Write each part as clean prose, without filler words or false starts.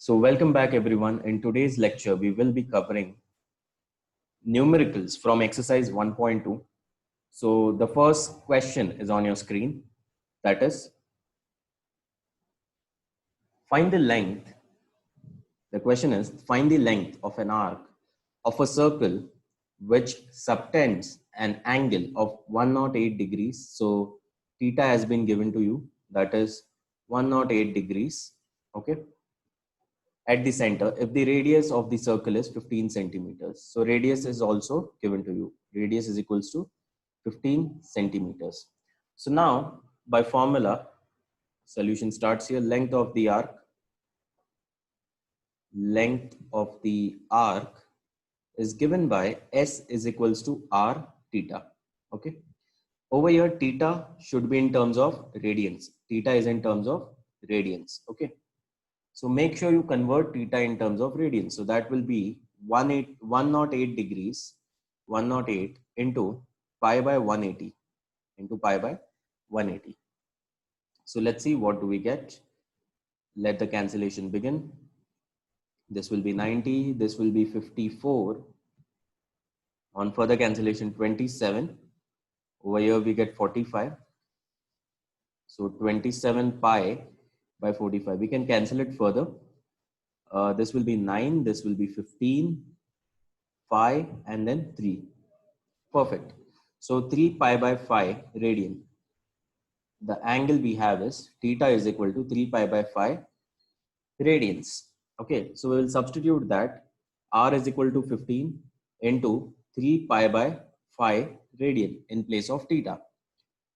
So welcome back everyone. In today's lecture, we will be covering numericals from exercise 1.2. So the first question is on your screen. That is, find the length. The question is, find the length of an arc of a circle which subtends an angle of 108 degrees. So theta has been given to you. That is 108 degrees. Okay. At the center, if the radius of the circle is 15 centimeters. So radius is also given to you. Radius is equals to 15 centimeters. So now by formula, solution starts here. Length of the arc is given by S is equals to R theta. Okay. Over here, theta should be in terms of radians. Theta is in terms of radians. Okay. So make sure you convert theta in terms of radians. So that will be 108 degrees, 108 into pi by 180 into pi by 180. So let's see what do we get. Let the cancellation begin. This will be 90. This will be 54. On further cancellation, 27. Over here we get 45. So 27 pi by 45. We can cancel it further. This will be 9. This will be 15. 5 and then 3. Perfect. So 3 pi by 5 radian. The angle we have is theta is equal to 3 pi by 5 radians. Okay, so we will substitute that R is equal to 15 into 3 pi by 5 radian in place of theta.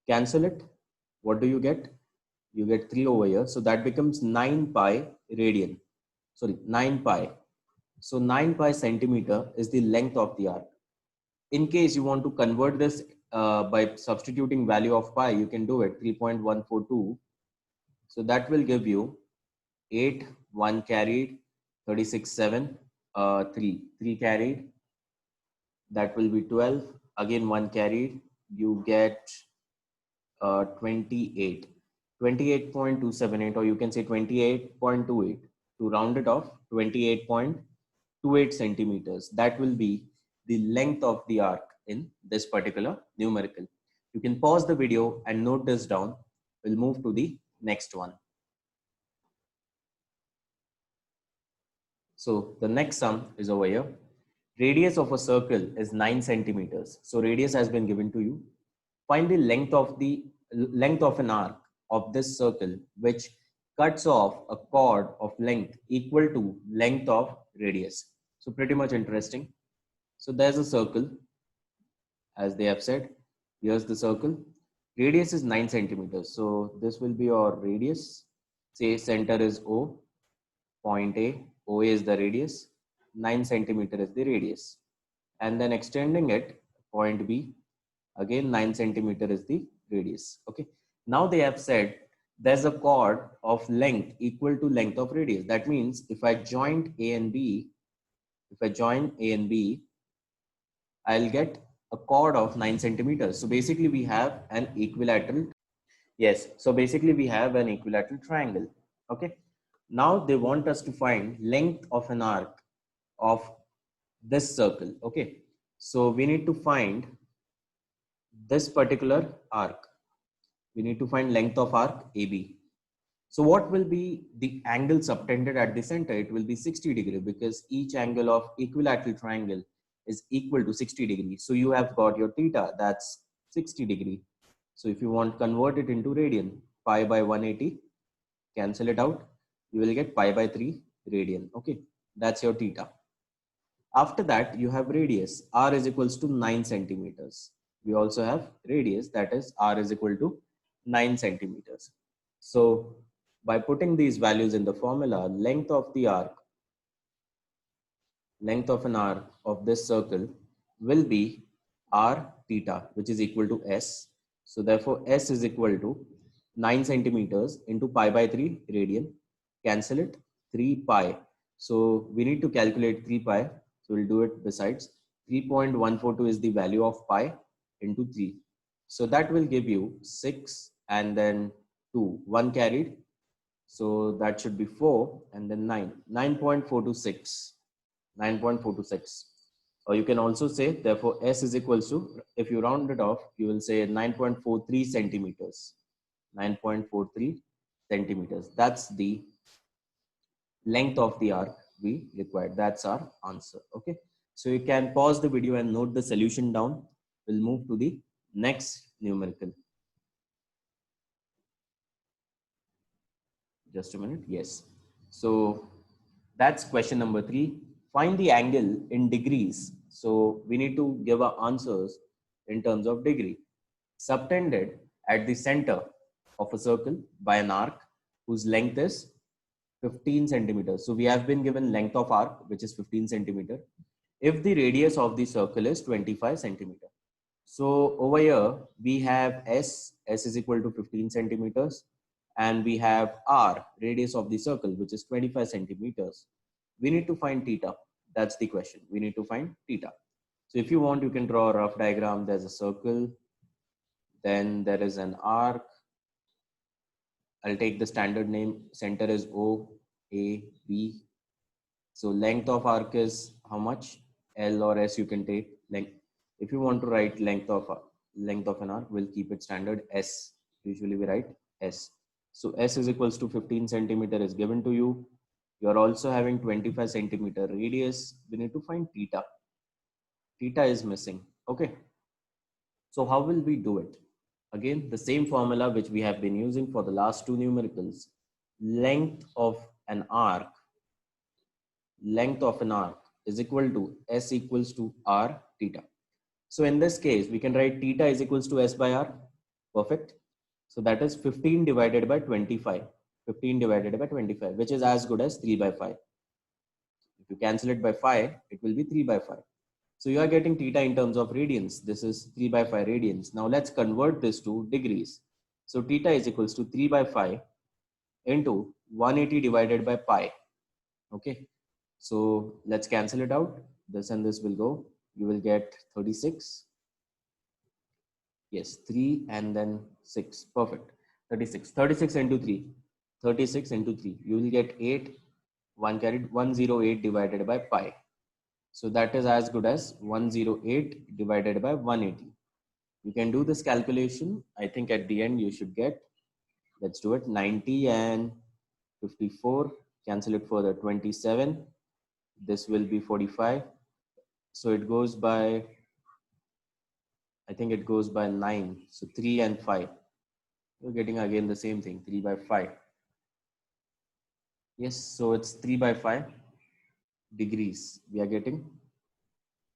Cancel it. What do you get? You get 3 over here. So that becomes 9 pi radian. Sorry, 9 pi. So 9 pi centimeter is the length of the arc. In case you want to convert this by substituting value of pi, you can do it 3.142. So that will give you 8, 1 carried, 36, 7, 3 carried. That will be 12. Again, 1 carried. You get 28. 28.278, or you can say 28.28. To round it off, 28.28 centimeters. That will be the length of the arc in this particular numerical. You can pause the video and note this down. We'll move to the next one. So the next sum is over here. Radius of a circle is 9 centimeters. So radius has been given to you. Find the length of an arc of this circle which cuts off a chord of length equal to length of radius. So pretty much interesting. So there's a circle, as they have said. Here's the circle. Radius is 9 centimeters. So this will be your radius. Say center is O, point A. OA is the radius. 9 centimeter is the radius. And then extending it, point B. Again, 9 centimeter is the radius. Okay. Now they have said there's a chord of length equal to length of radius. That means if I join A and B, I'll get a chord of 9 centimeters. So basically we have an equilateral. Yes. So basically we have an equilateral triangle. Okay. Now they want us to find length of an arc of this circle. Okay. So we need to find this particular arc. We need to find length of arc AB. So what will be the angle subtended at the center? It will be 60 degree because each angle of equilateral triangle is equal to 60 degrees. So you have got your theta, that's 60 degree. So if you want convert it into radian, pi by 180, cancel it out. You will get pi by 3 radian. Okay, that's your theta. After that, you have radius. R is equals to 9 centimeters. We also have radius, that is R is equal to 9 centimeters. So by putting these values in the formula, length of an arc of this circle will be R theta, which is equal to S. So therefore S is equal to 9 centimeters into pi by 3 radian. Cancel it, 3 pi. So we need to calculate 3 pi. So we'll do it besides. 3.142 is the value of pi into 3. So that will give you 6 and then 2. 1 carried. So that should be 4 and then 9. 9.426. 9.426. Or you can also say, therefore, S is equals to, if you round it off, you will say 9.43 centimeters. 9.43 centimeters. That's the length of the arc we required. That's our answer. Okay. So you can pause the video and note the solution down. We'll move to the next numerical. Just a minute. Yes. So that's question number 3. Find the angle in degrees. So we need to give our answers in terms of degree. Subtended at the center of a circle by an arc whose length is 15 centimeters. So we have been given length of arc, which is 15 centimeter, if the radius of the circle is 25 centimeter. So over here we have S is equal to 15 centimeters, and we have R, radius of the circle, which is 25 centimeters. We need to find theta. That's the question. We need to find theta. So if you want, you can draw a rough diagram. There's a circle, then there is an arc. I'll take the standard name. Center is O, A, B. So length of arc is how much? L or S you can take. Length. If you want to write length of an arc, we'll keep it standard S. Usually we write S. So S is equals to 15 centimeter is given to you. You're also having 25 centimeter radius. We need to find theta. Theta is missing. Okay. So how will we do it? Again, the same formula which we have been using for the last two numericals. Length of an arc is equal to S equals to R theta. So in this case, we can write theta is equals to S by R. Perfect. So that is 15 divided by 25. 15 divided by 25, which is as good as 3 by 5. If you cancel it by 5, it will be 3 by 5. So you are getting theta in terms of radians. This is 3 by 5 radians. Now let's convert this to degrees. So theta is equals to 3 by 5 into 180 divided by pi. Okay. So let's cancel it out. This and this will go. You will get 36. Yes, 3 and then 6. Perfect. 36. 36 into 3. 36 into 3. You will get 8. 1 carried 108 divided by pi. So that is as good as 108 divided by 180. You can do this calculation. I think at the end you should get, let's do it, 90 and 54. Cancel it further, 27. This will be 45. So it goes by, I think it goes by 9. So 3 and 5. You're getting again the same thing, 3 by 5. Yes, so it's 3 by 5 degrees. We are getting,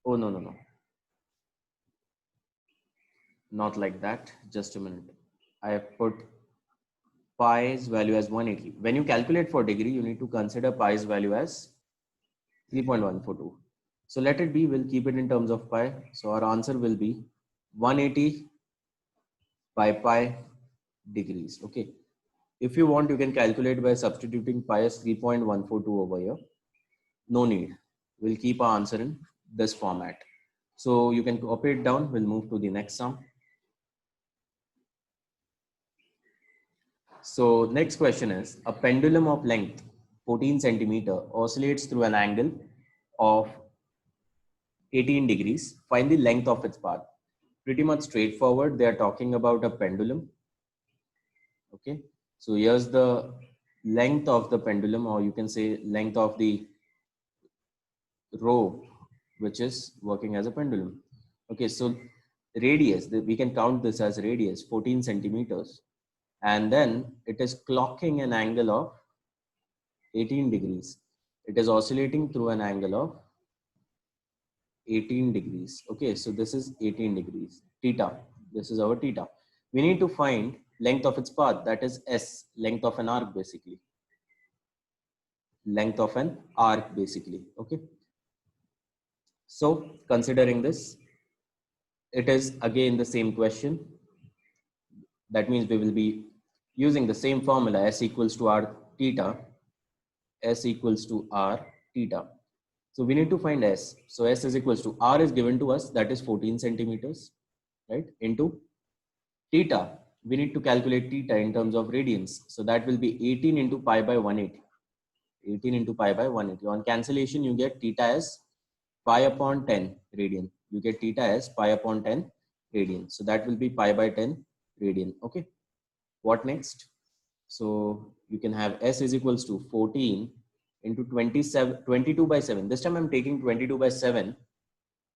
oh, no. Not like that. Just a minute. I have put pi's value as 180. When you calculate for degree, you need to consider pi's value as 3.142. So let it be, we'll keep it in terms of pi. So our answer will be 180 by pi degrees. Okay. If you want, you can calculate by substituting pi as 3.142 over here. No need. We'll keep our answer in this format. So you can copy it down. We'll move to the next sum. So next question is, a pendulum of length 14 centimeter oscillates through an angle of 18 degrees. Find the length of its path. Pretty much straightforward. They are talking about a pendulum. Okay. So here's the length of the pendulum, or you can say length of the rope, which is working as a pendulum. Okay. So radius, we can count this as radius, 14 centimeters. And then it is clocking an angle of 18 degrees. It is oscillating through an angle of 18 degrees. Okay, so this is 18 degrees. Theta, this is our theta. We need to find length of its path, that is S, length of an arc basically. Length of an arc basically. Okay. So considering this, it is again the same question. That means we will be using the same formula, S equals to R theta. S equals to R theta. So we need to find S. So S is equals to R is given to us, that is 14 centimeters, right? Into theta. we need to calculate theta in terms of radians. So that will be 18 into pi by 180. 18 into pi by 180. On cancellation, you get theta as pi upon 10 radian. You get theta as pi upon 10 radian. So that will be pi by 10 radian. Okay. What next? So you can have S is equals to 14 into 22 by 7. This time I'm taking 22 by 7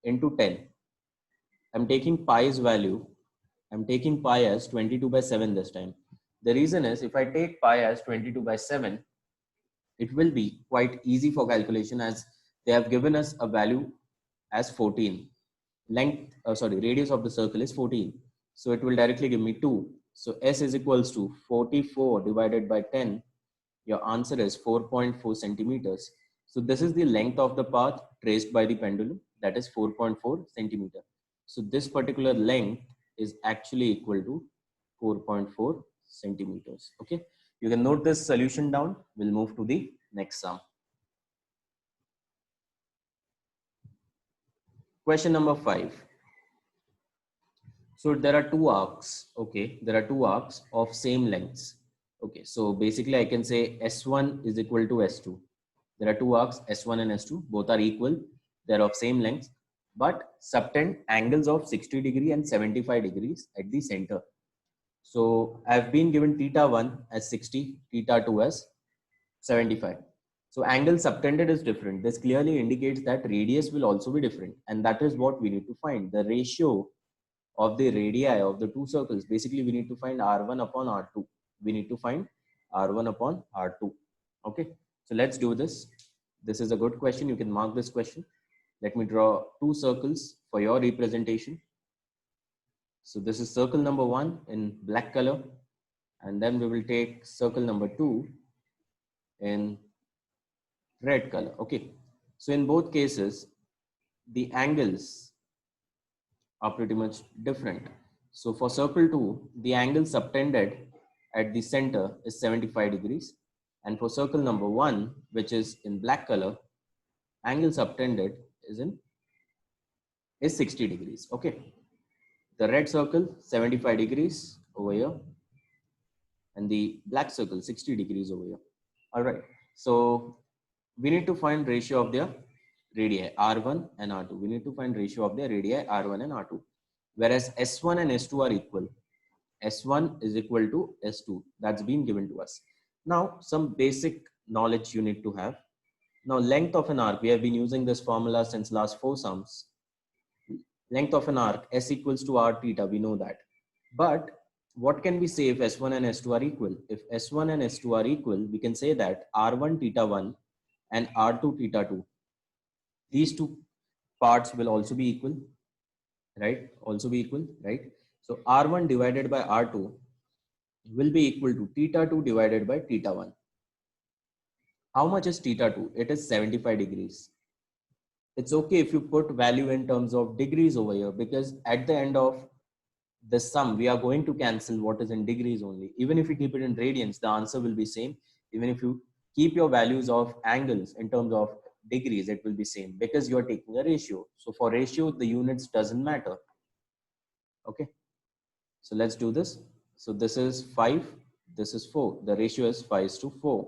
into 10. I'm taking pi's value. I'm taking pi as 22 by 7 this time. The reason is if I take pi as 22 by 7, it will be quite easy for calculation as they have given us a value as 14. Radius of the circle is 14. So it will directly give me 2. So S is equals to 44 divided by 10. Your answer is 4.4 centimeters. So this is the length of the path traced by the pendulum, that is 4.4 centimeter. So this particular length is actually equal to 4.4 centimeters. Okay. You can note this solution down. We'll move to the next sum. Question number 5. So there are two arcs. Okay. There are two arcs of same lengths. Okay. So basically I can say S1 is equal to S2. There are two arcs, S1 and S2. Both are equal. They're of same length, but subtend angles of 60 degree and 75 degrees at the center. So I've been given theta 1 as 60, theta 2 as 75. So angle subtended is different. This clearly indicates that radius will also be different. And that is what we need to find. The ratio of the radii of the two circles. Basically, we need to find R1 upon R2. We need to find R1 upon R2. Okay. So let's do this. This is a good question. You can mark this question. Let me draw two circles for your representation. So this is circle number 1 in black color. And then we will take circle number 2 in red color. Okay. So in both cases, the angles are pretty much different. So for circle 2, the angle subtended at the center is 75 degrees. And for circle number 1, which is in black color, angle subtended is 60 degrees. Okay. The red circle 75 degrees over here, and the black circle 60 degrees over here. All right. So we need to find ratio of their radii R1 and R2. We need to find ratio of their radii R1 and R2. Whereas S1 and S2 are equal. S1 is equal to S2. That's been given to us. Now some basic knowledge you need to have. Now length of an arc, we have been using this formula since last 4 sums. Length of an arc, S equals to R theta, we know that. But what can we say if S1 and S2 are equal? If S1 and S2 are equal, we can say that R1 theta 1 and R2 theta 2. These two parts will also be equal, right? Also be equal, right? So R1 divided by R2 will be equal to theta 2 divided by theta 1. How much is theta 2? It is 75 degrees. It's okay if you put value in terms of degrees over here, because at the end of the sum, we are going to cancel what is in degrees only. Even if you keep it in radians, the answer will be same. Even if you keep your values of angles in terms of degrees, it will be same because you're taking a ratio. So for ratio, the units doesn't matter. Okay. So let's do this. So this is 5, this is 4. The ratio is 5:4.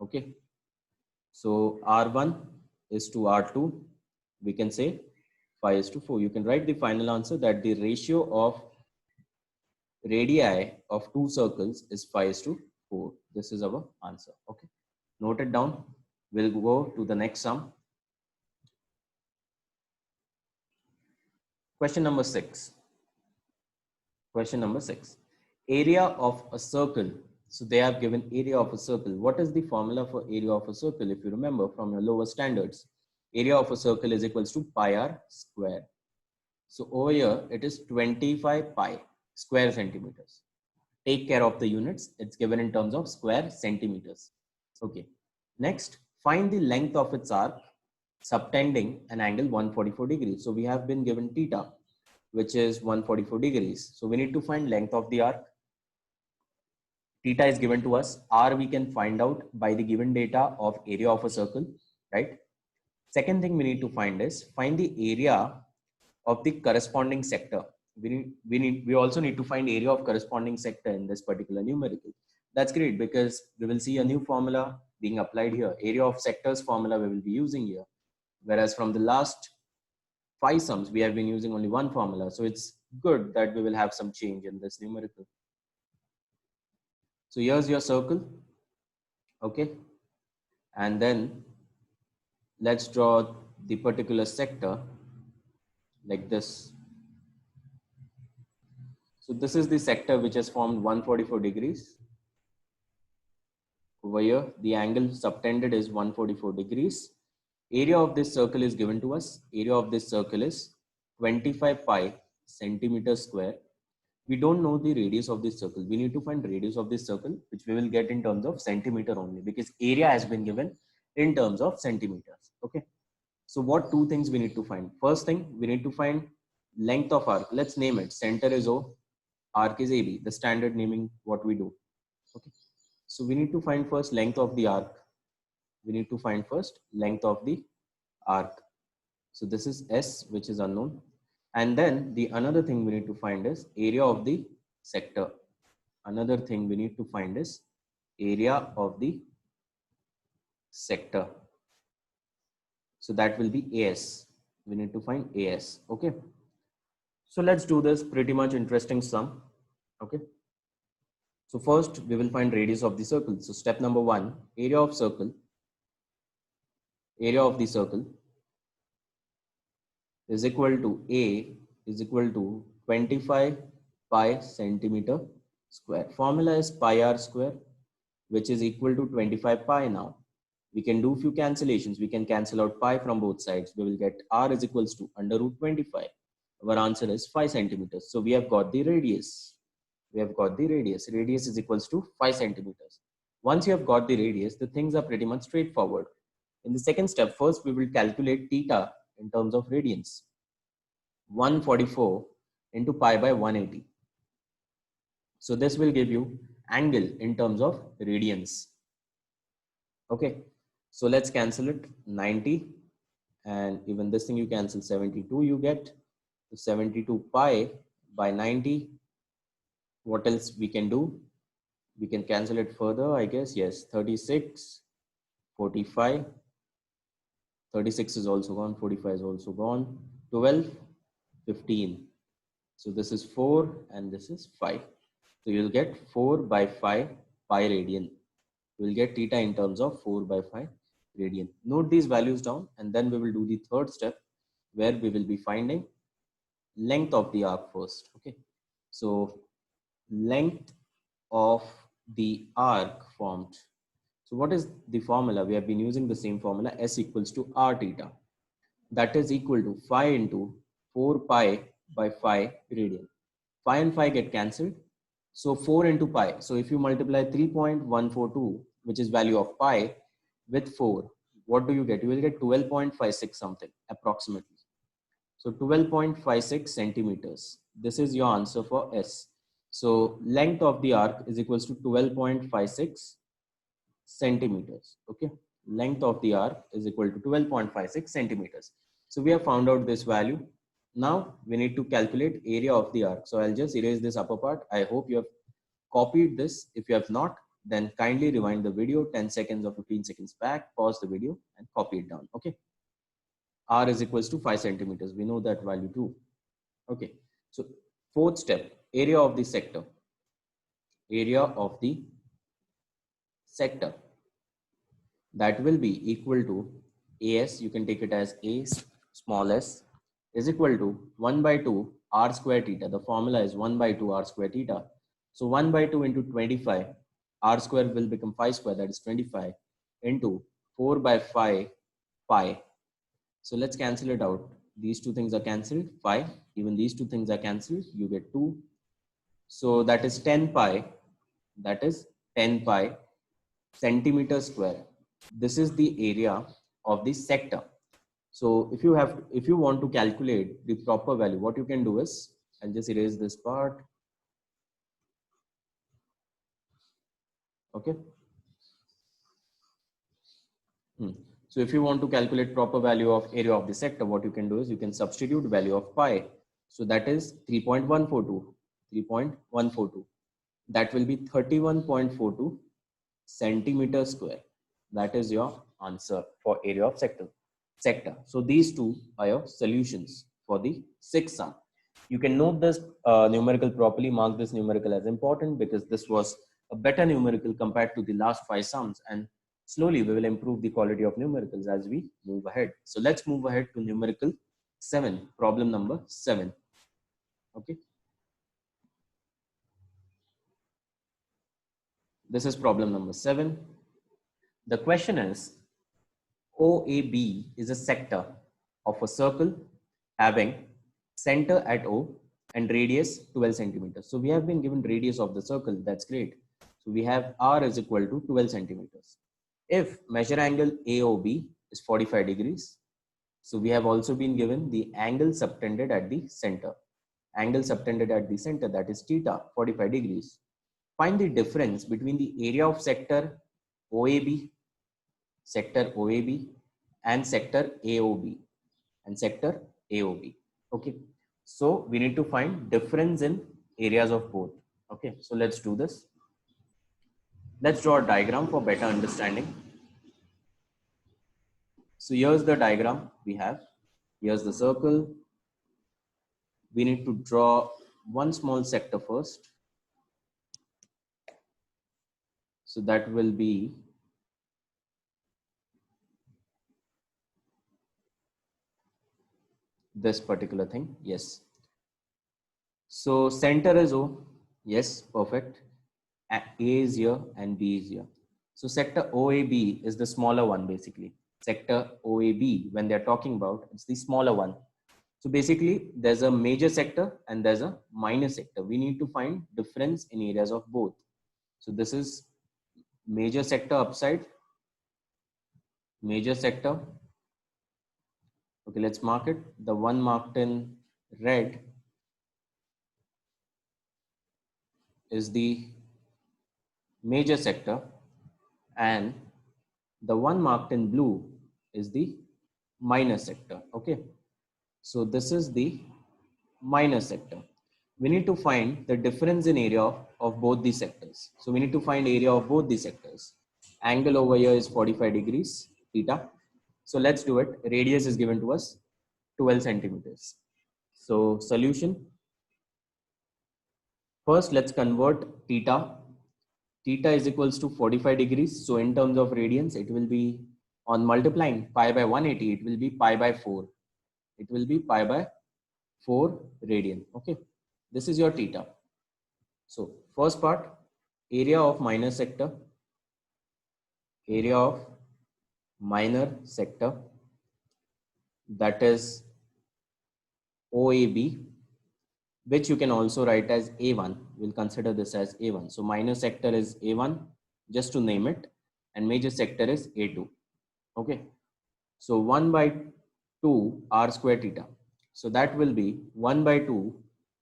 Okay. So R1 is to R2. We can say 5:4. You can write the final answer that the ratio of radii of two circles is 5:4. This is our answer. Okay. Note it down. We'll go to the next sum. Question number 6. Question number 6. Area of a circle. So they have given area of a circle. What is the formula for area of a circle? If you remember from your lower standards, area of a circle is equals to pi r square. So over here, it is 25 pi square centimeters. Take care of the units. It's given in terms of square centimeters. Okay. Next, find the length of its arc subtending an angle 144 degrees. So we have been given theta, which is 144 degrees. So we need to find length of the arc. Theta is given to us. R we can find out by the given data of area of a circle, right? Second thing we need to find is find the area of the corresponding sector. We also need to find area of corresponding sector in this particular numerical. That's great because we will see a new formula being applied here. Area of sectors formula we will be using here. Whereas from the last 5 sums, we have been using only one formula. So it's good that we will have some change in this numerical. So here's your circle. Okay. And then let's draw the particular sector like this. So this is the sector which has formed 144 degrees. Over here, the angle subtended is 144 degrees. Area of this circle is given to us. Area of this circle is 25 pi centimeter square. We don't know the radius of this circle. We need to find radius of this circle, which we will get in terms of centimeter only, because area has been given in terms of centimeters. Okay. So what two things we need to find? First thing, we need to find length of arc. Let's name it. Center is O, arc is AB, the standard naming what we do. Okay. So we need to find first length of the arc. We need to find first length of the arc. So this is S, which is unknown. And then the another thing we need to find is area of the sector. Another thing we need to find is area of the sector. So that will be AS. We need to find AS. Okay. So let's do this pretty much interesting sum. Okay. So first we will find radius of the circle. So step number 1, area of circle. Area of the circle is equal to A is equal to 25 pi centimeter square. Formula is pi r square, which is equal to 25 pi now. We can do few cancellations. We can cancel out pi from both sides. We will get r is equals to under root 25. Our answer is 5 centimeters. So we have got the radius. We have got the radius. Radius is equals to 5 centimeters. Once you have got the radius, the things are pretty much straightforward. In the second step, first we will calculate theta in terms of radians. 144 into pi by 180. So this will give you angle in terms of radians. Okay. So let's cancel it. 90, and even this thing you cancel, 72 you get. 72 pi by 90. What else we can do? We can cancel it further, I guess. Yes, 36, 45. 36 is also gone. 45 is also gone. 12, 15. So this is 4 and this is 5. So you'll get 4 by 5 pi radian. We'll get theta in terms of 4 by 5 radian. Note these values down, and then we will do the third step where we will be finding length of the arc first. Okay. So length of the arc formed. So what is the formula? We have been using the same formula, S equals to R theta. That is equal to 5 into 4 pi by 5 radian. 5 and 5 get cancelled. So 4 into pi. So if you multiply 3.142, which is value of pi, with 4, what do you get? You will get 12.56 something approximately. So 12.56 centimeters. This is your answer for S. So length of the arc is equals to 12.56 centimeters. Okay. Length of the arc is equal to 12.56 centimeters. So we have found out this value. Now we need to calculate area of the arc. So I'll just erase this upper part. I hope you have copied this. If you have not, then kindly rewind the video 10 seconds or 15 seconds back, pause the video and copy it down. Okay. R is equals to 5 centimeters. We know that value too. Okay. So fourth step, area of the sector. Area of the sector. That will be equal to AS. You can take it as A small s is equal to 1 by 2 r square theta. The formula is 1 by 2 r square theta. So 1 by 2 into 25, r square will become 5 square, that is 25, into 4 by 5 pi. So let's cancel it out. These two things are cancelled, 5. Even these two things are cancelled, you get 2. So that is 10 pi. That is 10 pi centimeter square. This is the area of the sector. So if you want to calculate the proper value, what you can do is, I'll just erase this part. Okay. So if you want to calculate proper value of area of the sector, what you can do is you can substitute value of pi So that is 3.142. 3.142. That will be 31.42 centimeter square. That is your answer for area of sector. So these two are your solutions for the sixth sum. You can note this numerical properly, mark this numerical as important because this was a better numerical compared to the last 5 sums, and slowly we will improve the quality of numericals as we move ahead. So let's move ahead to numerical 7, problem number 7. Okay. This is problem number 7. The question is, OAB is a sector of a circle having center at O and radius 12 centimeters. So we have been given radius of the circle. That's great. So we have R is equal to 12 centimeters. If measure angle AOB is 45 degrees, so we have also been given the angle subtended at the center. Angle subtended at the center, that is theta, 45 degrees. Find the difference between the area of sector OAB and sector AOB. Okay. So we need to find difference in areas of both. Okay. So let's do this. Let's draw a diagram for better understanding. So here's the diagram we have. Here's the circle. We need to draw one small sector first. So that will be this particular thing. Yes. So center is O. Yes, perfect. A is here and B is here. So sector OAB is the smaller one basically. Sector OAB, when they're talking about, it's the smaller one. So basically there's a major sector and there's a minor sector. We need to find difference in areas of both. So this is major sector upside, major sector. Okay, let's mark it. The one marked in red is the major sector and the one marked in blue is the minor sector. Okay, so this is the minor sector. We need to find the difference in area of both the sectors. So we need to find area of both the sectors. Angle over here is 45 degrees theta. So let's do it. Radius is given to us 12 centimeters. So solution. First, let's convert theta. Theta is equals to 45 degrees. So in terms of radians, it will be on multiplying pi by 180, it will be pi by 4. It will be pi by 4 radian. Okay. This is your theta. So first part, area of minor sector, that is OAB, which you can also write as A1. We'll consider this as A1. So minor sector is A1, just to name it, and major sector is A2. Okay. So 1 by 2 R square theta. So that will be 1 by 2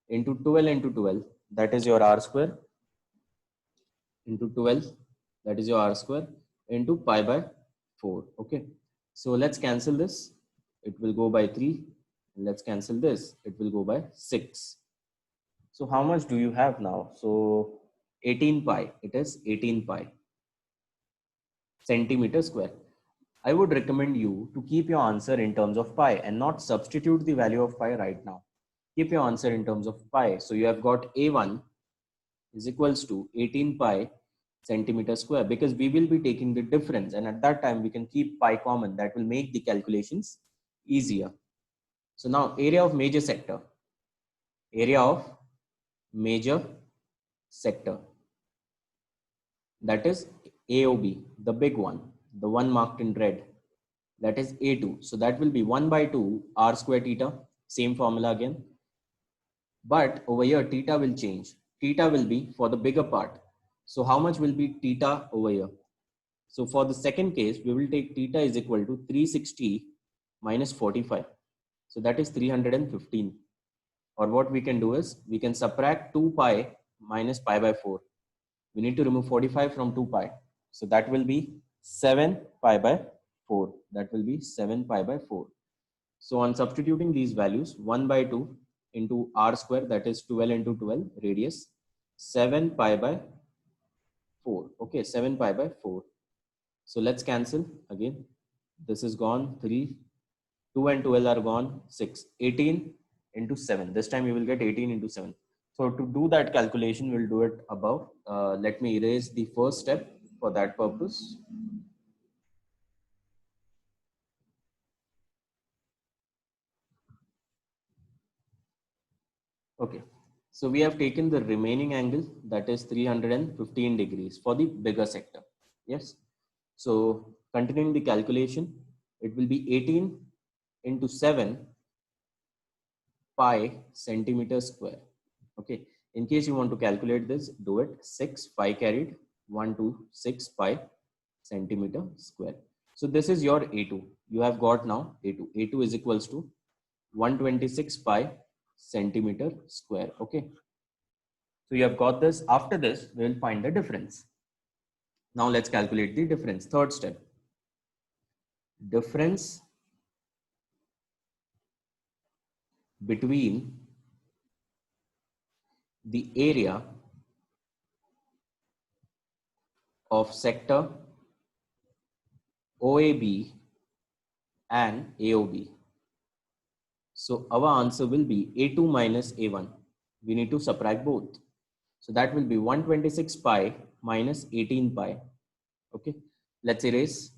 into 12 into 12. That is your R square into 12. That is your R square into pi by 4. Okay. So let's cancel this. It will go by 3. Let's cancel this. It will go by 6. So how much do you have now? So 18 pi. It is 18 pi centimeter square. I would recommend you to keep your answer in terms of pi and not substitute the value of pi right now. Keep your answer in terms of pi. So you have got A1 is equals to 18 pi centimeter square, because we will be taking the difference, and at that time we can keep pi common. That will make the calculations easier. So now area of major sector, that is AOB, the big one, the one marked in red, that is A2. So that will be 1 by 2 R square theta, same formula again. But over here, theta will change. Theta will be for the bigger part. So how much will be theta over here? So for the second case, we will take theta is equal to 360 minus 45. So that is 315. Or what we can do is, we can subtract 2 pi minus pi by 4. We need to remove 45 from 2 pi. So that will be 7 pi by 4. That will be 7 pi by 4. So on substituting these values, 1 by 2 into r square, that is 12 into 12 radius, 7 pi by 4. Okay, 7 pi by 4. So let's cancel again. This is gone 3, 2 and 12 are gone 6, 18 into 7. This time you will get 18 into 7. So to do that calculation, we'll do it above. Let me erase the first step for that purpose. Okay, so we have taken the remaining angle, that is 315 degrees for the bigger sector. Yes. So continuing the calculation, it will be 18 into 7 pi centimeter square. Okay. In case you want to calculate this, do it. 6 pi carried 126 pi centimeter square. So this is your A2. You have got now A2. A2 is equals to 126 pi centimeter square. Okay. So you have got this. After this, we will find the difference. Now let's calculate the difference. Third step. Difference between the area of sector OAB and AOB. So our answer will be A2 minus A1. We need to subtract both. So that will be 126 pi minus 18 pi. Okay, let's erase.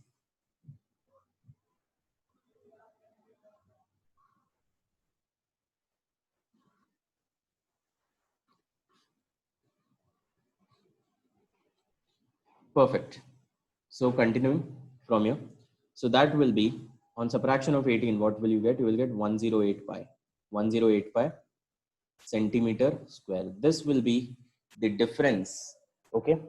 Perfect. So continuing from here. So that will be on subtraction of 18, what will you get? You will get 108 pi. 108 pi centimeter square. This will be the difference, okay,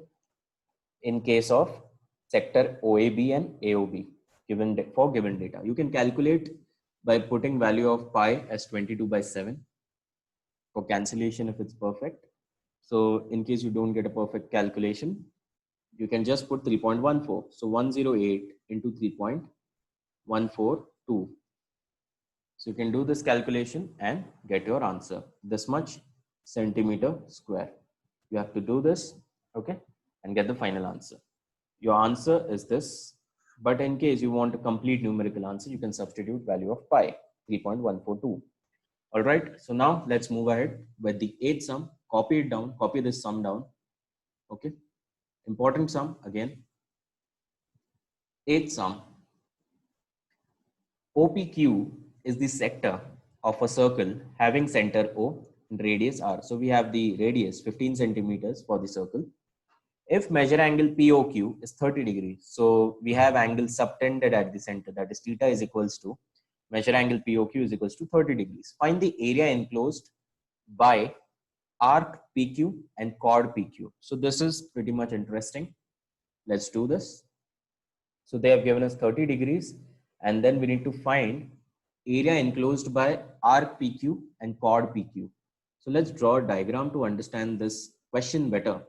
in case of sector OAB and AOB given for given data. You can calculate by putting value of pi as 22 by 7 for cancellation if it's perfect. So in case you don't get a perfect calculation, you can just put 3.14. So 108 into 3.142. So you can do this calculation and get your answer. This much centimeter square. You have to do this, okay, and get the final answer. Your answer is this, but in case you want a complete numerical answer, you can substitute value of pi, 3.142. All right, so now let's move ahead with the eighth sum. Copy it down, copy this sum down, okay. Important sum again. Eighth sum. OPQ is the sector of a circle having center O and radius R. So we have the radius 15 centimeters for the circle. If measure angle POQ is 30 degrees, so we have angle subtended at the center, that is theta is equals to measure angle POQ is equals to 30 degrees. Find the area enclosed by arc PQ and chord PQ. So this is pretty much interesting. Let's do this. So they have given us 30 degrees and then we need to find area enclosed by arc PQ and chord PQ. So let's draw a diagram to understand this question better.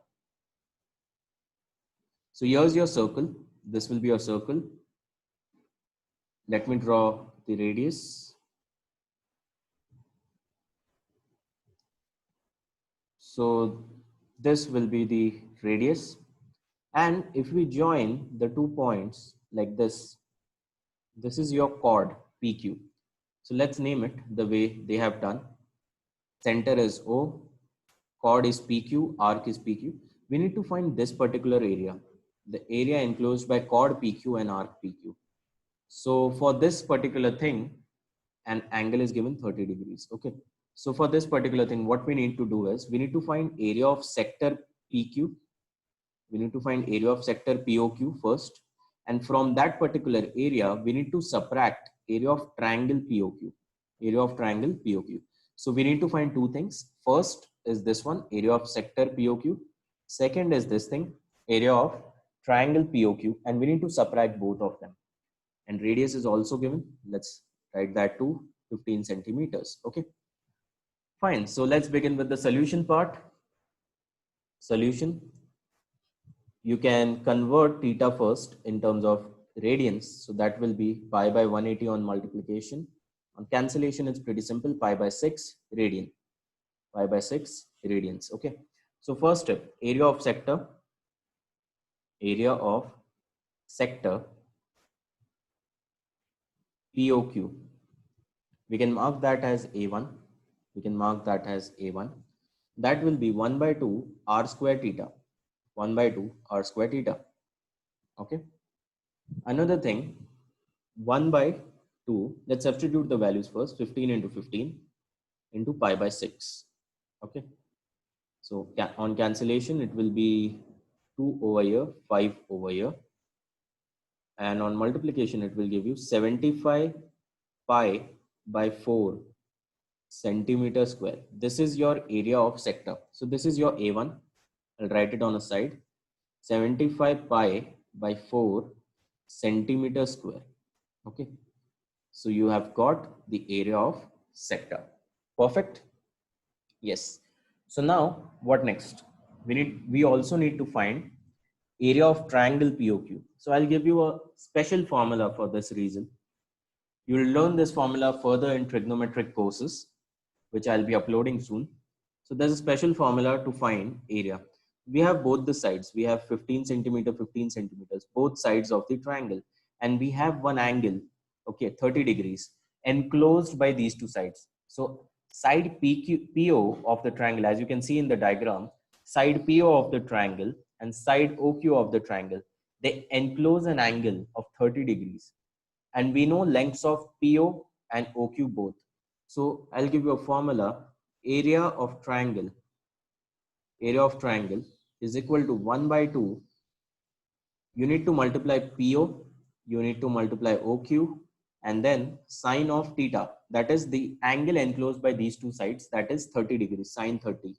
So here's your circle. This will be your circle. Let me draw the radius. So this will be the radius. And if we join the 2 points like this is your chord PQ. So let's name it the way they have done. Center is O, chord is PQ, arc is PQ. We need to find this particular area, the area enclosed by chord PQ and arc PQ. So for this particular thing, an angle is given 30 degrees. Okay. So for this particular thing, what we need to do is we need to find area of sector PQ. We need to find area of sector POQ first. And from that particular area, we need to subtract area of triangle POQ. Area of triangle POQ. So we need to find two things. First is this one, area of sector POQ. Second is this thing, area of triangle POQ. And we need to subtract both of them. And radius is also given. Let's write that to 15 centimeters. Okay. Fine. So let's begin with the solution part. Solution. You can convert theta first in terms of radians. So that will be pi by 180 on multiplication On cancellation, it's pretty simple. Pi by 6 radian. Pi by 6 radians. Okay. So first step, area of sector POQ. We can mark that as A1. We can mark that as A1. That will be 1 by 2 r square theta. 1 by 2 r square theta. Okay. Another thing, 1 by 2, let's substitute the values first. 15 into 15 into pi by 6. Okay. So on cancellation, it will be 2 over here, 5 over here. And on multiplication, it will give you 75 pi by 4 centimeter square. This is your area of sector. So this is your A1. I'll write it on a side. 75 pi by 4 centimeter square. Okay. So you have got the area of sector. Perfect. Yes. So now what next? We also need to find area of triangle POQ. So I'll give you a special formula for this reason. You will learn this formula further in trigonometric courses, which I'll be uploading soon. So there's a special formula to find area. We have both the sides. We have 15 centimeter, 15 centimeters, both sides of the triangle. And we have one angle, okay, 30 degrees, enclosed by these two sides. So side PO of the triangle, as you can see in the diagram, side PO of the triangle and side OQ of the triangle, they enclose an angle of 30 degrees. And we know lengths of PO and OQ both. So I'll give you a formula. Area of triangle is equal to 1 by 2. You need to multiply PO, you need to multiply OQ, and then sine of theta. That is the angle enclosed by these two sides. That is 30 degrees, sine 30.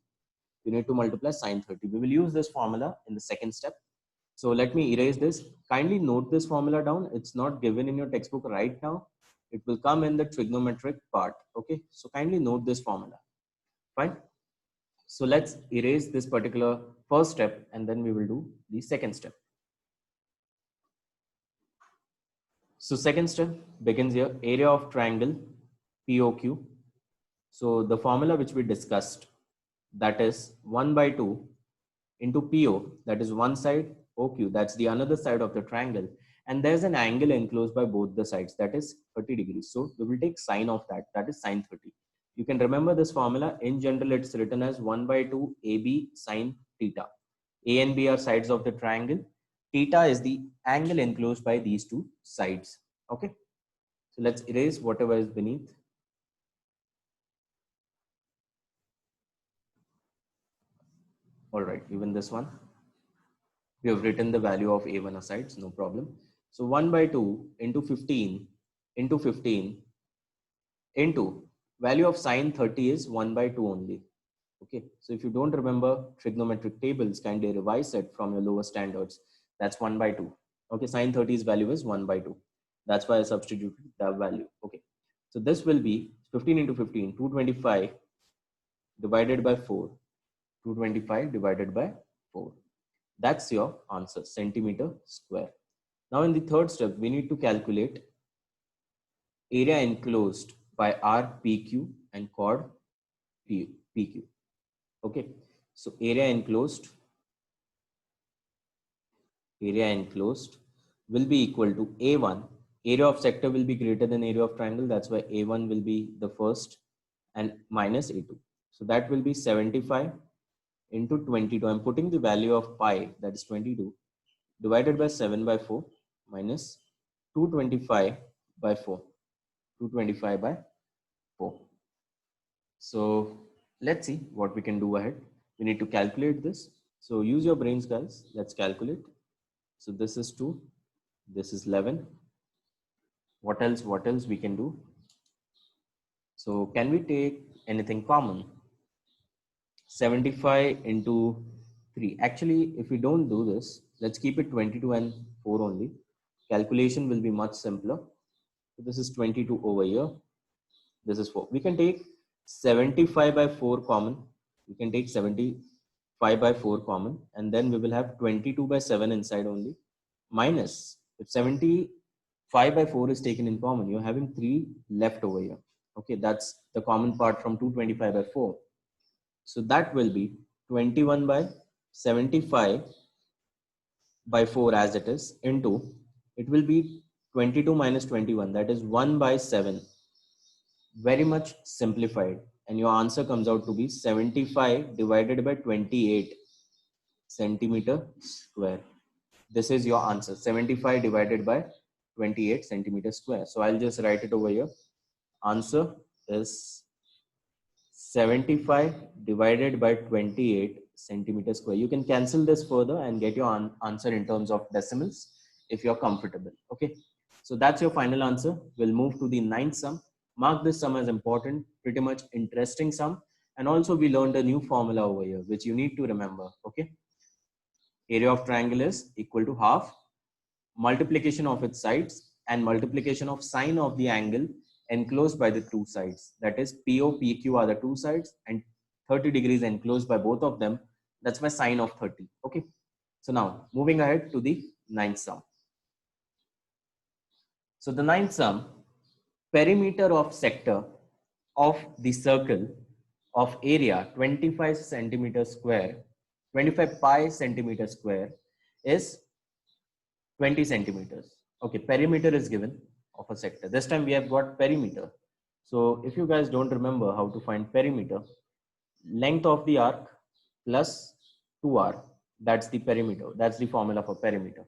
You need to multiply sine 30. We will use this formula in the second step. So let me erase this. Kindly note this formula down. It's not given in your textbook right now. It will come in the trigonometric part. Okay. So kindly note this formula. Fine. So let's erase this particular first step and then we will do the second step. So second step begins here. Area of triangle POQ. So the formula which we discussed, that is 1 by 2 into PO, that is one side, OQ, that's the another side of the triangle, and there's an angle enclosed by both the sides, that is 30 degrees. So we will take sine of that, that is sine 30. You can remember this formula. In general, it's written as 1 by 2 AB sine theta. A and B are sides of the triangle. Theta is the angle enclosed by these two sides. Okay. So let's erase whatever is beneath. All right, even this one. We have written the value of A1 aside, so no problem. So 1 by 2 into 15 into 15 into value of sine 30 is 1 by 2 only. Okay, so if you don't remember trigonometric tables, kindly revise it from your lower standards. That's 1 by 2. Okay, sine 30's value is 1 by 2. That's why I substituted that value. Okay, so this will be 15 into 15, 225 divided by 4. 225 divided by 4. That's your answer, centimeter square. Now in the third step, we need to calculate area enclosed by RPQ and chord PQ. Okay, so area enclosed will be equal to A1. Area of sector will be greater than area of triangle. That's why A1 will be the first and minus A2. So that will be 75 into 22. I'm putting the value of pi, that is 22, divided by 7 by 4 minus 225 by 4. 225 by 4. So let's see what we can do ahead. We need to calculate this. So use your brains, guys. Let's calculate. So this is 2. This is 11. What else we can do? So can we take anything common? 75 into 3. Actually, if we don't do this, let's keep it 22 and 4 only. Calculation will be much simpler. So this is 22 over here. This is 4. We can take 75 by 4 common. We can take 75 by 4 common. And then we will have 22 by 7 inside only. Minus, if 75 5 by 4 is taken in common. You're having 3 left over here. Okay, that's the common part from 225 by 4. So that will be 21 by 75 by 4 as it is into, it will be 22 minus 21, that is 1 by 7. Very much simplified. And your answer comes out to be 75 divided by 28 centimeter square. This is your answer, 75 divided by 28 centimeter square. So I'll just write it over here. Answer is 75 divided by 28 centimeter square. You can cancel this further and get your answer in terms of decimals if you're comfortable. Okay, so that's your final answer. We'll move to the ninth sum. Mark this sum as important, pretty much interesting sum. And also we learned a new formula over here, which you need to remember. Okay, area of triangle is equal to half multiplication of its sides and multiplication of sine of the angle enclosed by the two sides. That is PO, PQ are the two sides and 30 degrees enclosed by both of them. That's my sine of 30. Okay. So now moving ahead to the ninth sum. So the ninth sum, perimeter of sector of the circle of area 25 centimeter square, 25 pi centimeter square is 20 centimeters. Okay, perimeter is given of a sector. This time we have got perimeter. So if you guys don't remember how to find perimeter, length of the arc plus 2r, that's the perimeter. That's the formula for perimeter.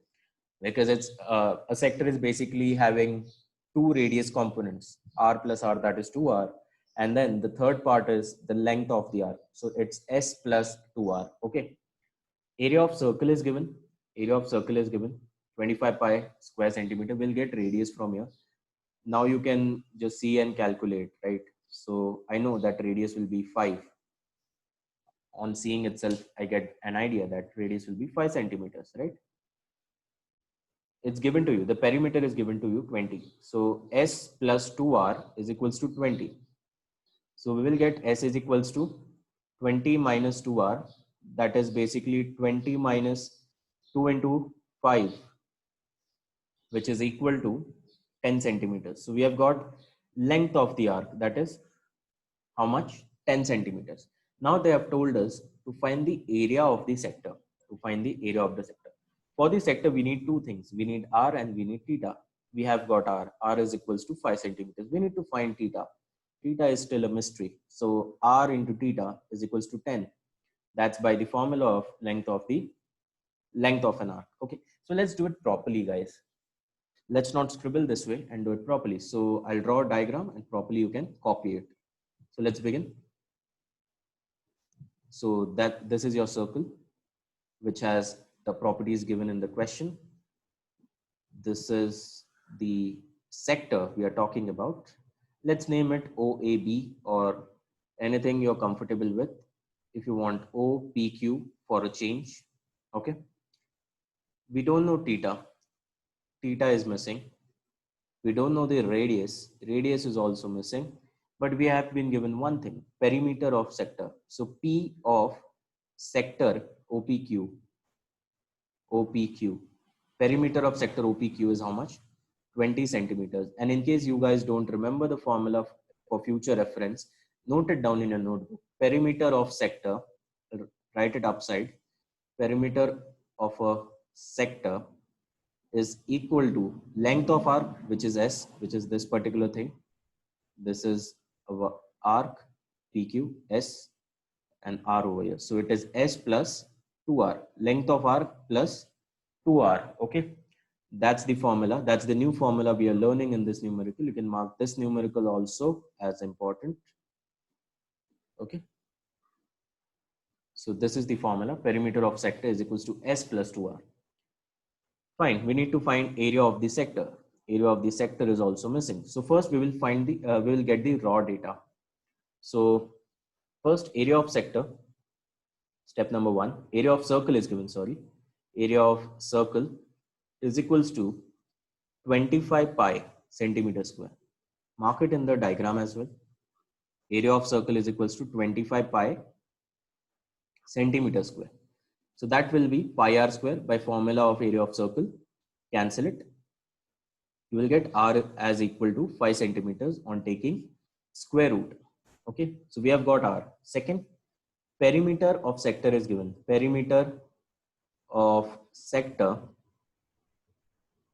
Because it's a sector is basically having two radius components, r plus r, that is 2r. And then the third part is the length of the arc. So it's s plus 2r. Okay. Area of circle is given. Area of circle is given. 25 pi square centimeter. Will get radius from here. Now you can just see and calculate, right? So I know that radius will be 5. On seeing itself, I get an idea that radius will be 5 centimeters, right? It's given to you. The perimeter is given to you 20. So S plus 2R is equals to 20. So we will get S is equals to 20 minus 2R. That is basically 20 minus 2 into 5, which is equal to 10 centimeters. So we have got length of the arc, that is how much? 10 centimeters. Now they have told us to find the area of the sector. To find the area of the sector. For the sector, we need two things. We need R and we need theta. We have got R. R is equals to 5 centimeters. We need to find theta. Theta is still a mystery. So R into theta is equals to 10. That's by the formula of length of an arc. Okay. So let's do it properly, guys. Let's not scribble this way and do it properly. So I'll draw a diagram and properly you can copy it. So let's begin. So that this is your circle, which has the properties given in the question. This is the sector we are talking about. Let's name it OAB or anything you're comfortable with. If you want OPQ for a change. Okay. We don't know theta. Theta is missing. We don't know the radius. Radius is also missing. But we have been given one thing, perimeter of sector. So P of sector OPQ, perimeter of sector OPQ is how much? 20 centimeters. And in case you guys don't remember the formula for future reference, note it down in your notebook. Perimeter of sector, write it upside. Perimeter of a sector is equal to length of arc, which is S, which is this particular thing. This is our arc PQ, S and R over here. So it is S plus 2R, length of arc plus 2R. Okay. That's the formula. That's the new formula we are learning in this numerical. You can mark this numerical also as important. Okay. So this is the formula. Perimeter of sector is equals to S plus 2R. Fine. We need to find area of the sector. Area of the sector is also missing. So first we will find the, we will get the raw data. So first area of sector, step number 1, area of circle is given, sorry. Area of circle is equals to 25 pi centimeter square. Mark it in the diagram as well. Area of circle is equals to 25 pi centimeter square. So that will be pi r square by formula of area of circle. Cancel it. You will get r as equal to 5 centimeters on taking square root. Okay, so we have got r. Second, perimeter of sector is given. Perimeter of sector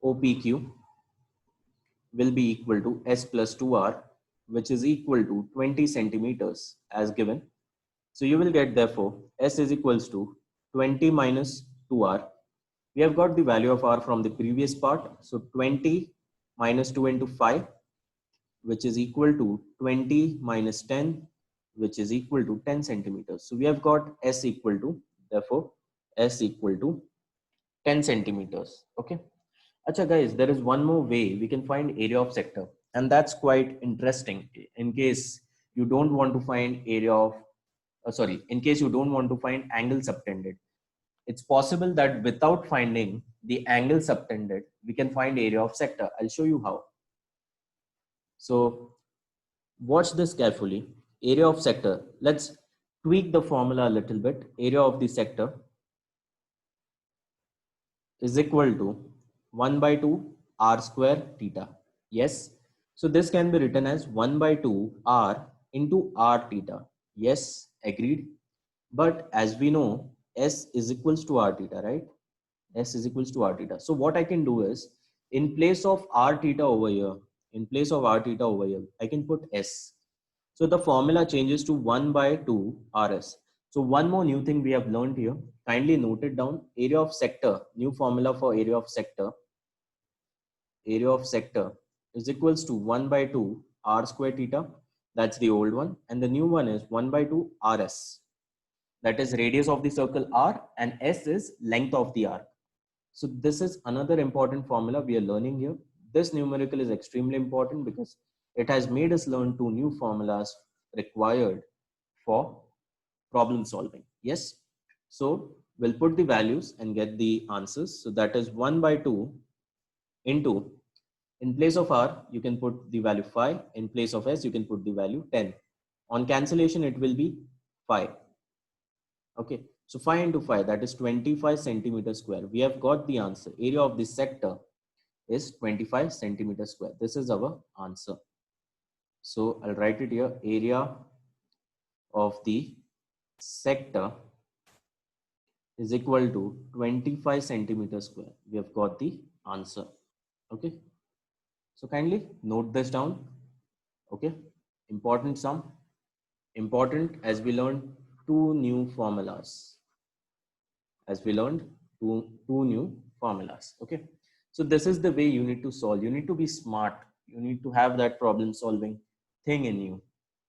OPQ will be equal to S plus 2R, which is equal to 20 centimeters as given. So you will get therefore S is equals to 20 minus 2R. We have got the value of R from the previous part. So 20 minus 2 into 5, which is equal to 20 minus 10, which is equal to 10 centimeters. So we have got S equal to, therefore S equal to 10 centimeters. Okay. Acha guys, there is one more way we can find area of sector, and that's quite interesting. In case you don't want to find area of, in case you don't want to find angle subtended, it's possible that without finding the angle subtended, we can find area of sector. I'll show you how. So watch this carefully. Area of sector. Let's tweak the formula a little bit. Area of the sector is equal to 1 by 2 r square theta. Yes. So this can be written as 1 by 2 r into r theta. Yes, agreed. But as we know, S is equals to r theta, right? S is equals to r theta. So what I can do is, in place of r theta over here, I can put S. So the formula changes to 1 by 2 RS. So one more new thing we have learned here, kindly note it down. Area of sector, new formula for area of sector is equals to 1 by 2 r square theta. That's the old one. And the new one is 1 by 2 RS. That is radius of the circle R, and S is length of the arc. So this is another important formula we are learning here. This numerical is extremely important because it has made us learn two new formulas required for problem solving. Yes. So we'll put the values and get the answers. So that is 1 by 2 into, in place of R, you can put the value 5. In place of S, you can put the value 10. On cancellation, it will be 5. Okay. So 5 into 5, that is 25 centimeters square. We have got the answer. Area of this sector is 25 centimeters square. This is our answer. So I'll write it here. Area of the sector is equal to 25 centimeters square. We have got the answer. Okay. So kindly note this down. Okay. Important sum. Important as we learned two new formulas. Okay. So this is the way you need to solve. You need to be smart. You need to have that problem solving thing in you.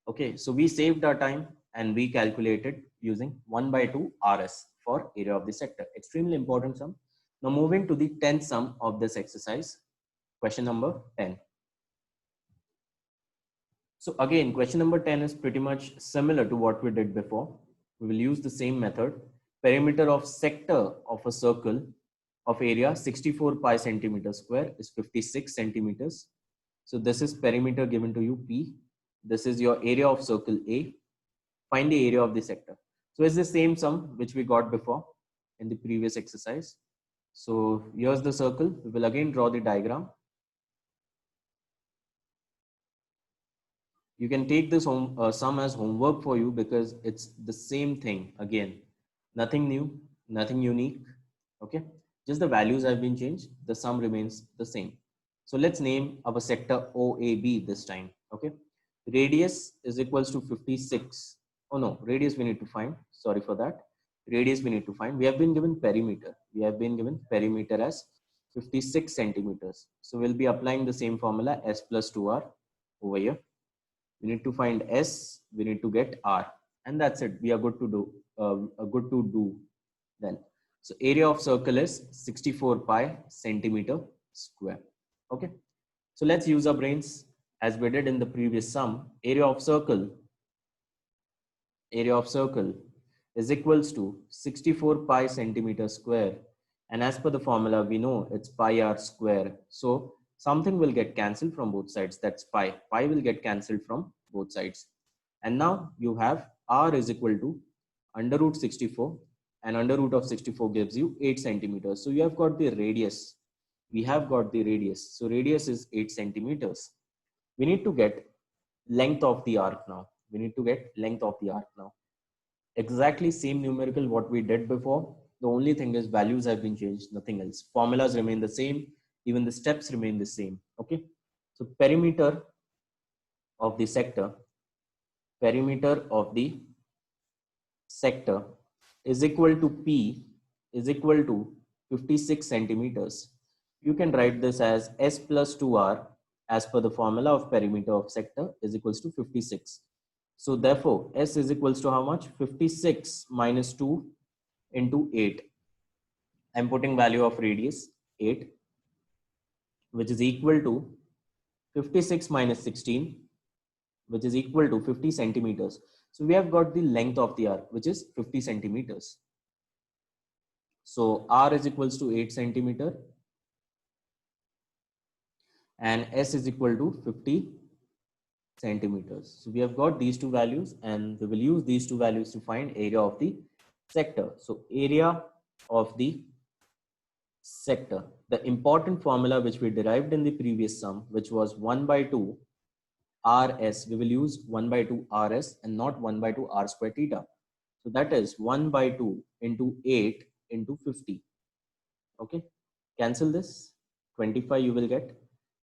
Okay. So we saved our time and we calculated using 1 by 2 RS for area of the sector. Extremely important sum. Now moving to the 10th sum of this exercise. Question number 10. So again, question number 10 is pretty much similar to what we did before. We will use the same method. Perimeter of sector of a circle of area 64 pi centimeter square is 56 centimeters. So this is perimeter given to you P. This is your area of circle A. Find the area of the sector. So it's the same sum which we got before in the previous exercise. So here's the circle. We will again draw the diagram. You can take this sum as homework for you because it's the same thing again. Nothing new, nothing unique. Okay. Just the values have been changed. The sum remains the same. So let's name our sector OAB this time. Okay. Radius is equals to 56. Oh no, radius we need to find. Sorry for that. Radius we need to find. We have been given perimeter. We have been given perimeter as 56 centimeters. So we'll be applying the same formula S plus 2R over here. We need to find S. We need to get R, and that's it. We are good to do. Then. So area of circle is 64 pi centimeter square. Okay. So let's use our brains as we did in the previous sum. Area of circle is equals to 64 pi centimeter square. And as per the formula, we know it's pi r square. So something will get cancelled from both sides. That's pi. Pi will get cancelled from both sides. And now you have r is equal to under root 64. And under root of 64 gives you 8 centimeters. So you have got the radius. we have got the radius. So radius is 8 centimeters. We need to get length of the arc now. We need to get length of the arc now. Exactly same numerical what we did before. The only thing is values have been changed, nothing else. Formulas remain the same. Even the steps remain the same. Okay. So perimeter of the sector is equal to P is equal to 56 centimeters. You can write this as S plus 2R as per the formula of perimeter of sector is equals to 56. So therefore, S is equals to how much? 56 minus 2 into 8. I'm putting value of radius 8, which is equal to 56 minus 16, which is equal to 50 centimeters. So we have got the length of the arc, which is 50 centimeters. So R is equals to 8 centimeter and S is equal to 50 centimeters. So we have got these two values and we will use these two values to find area of the sector. So area of the sector, the important formula which we derived in the previous sum, which was 1 by 2 RS, we will use 1 by 2 RS and not 1 by 2 R square theta. So that is 1 by 2 into 8 into 50. Okay, cancel this. 25 you will get.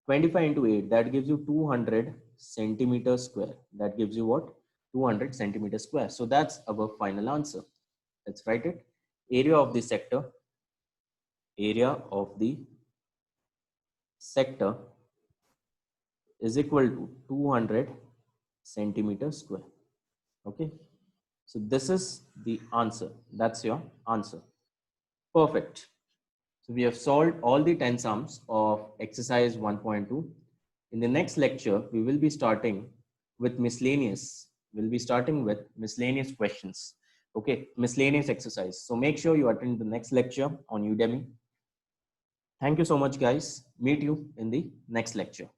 25 into 8, that gives you 200 centimeters square. That gives you what? 200 centimeters square. So that's our final answer. Let's write it. Area of the sector is equal to 200 centimeters square. Okay. So this is the answer. That's your answer. Perfect. So we have solved all the 10 sums of exercise 1.2. In the next lecture, we will be starting with miscellaneous. We'll be starting with miscellaneous questions. Okay, miscellaneous exercise. So make sure you attend the next lecture on Udemy. Thank you so much, guys. Meet you in the next lecture.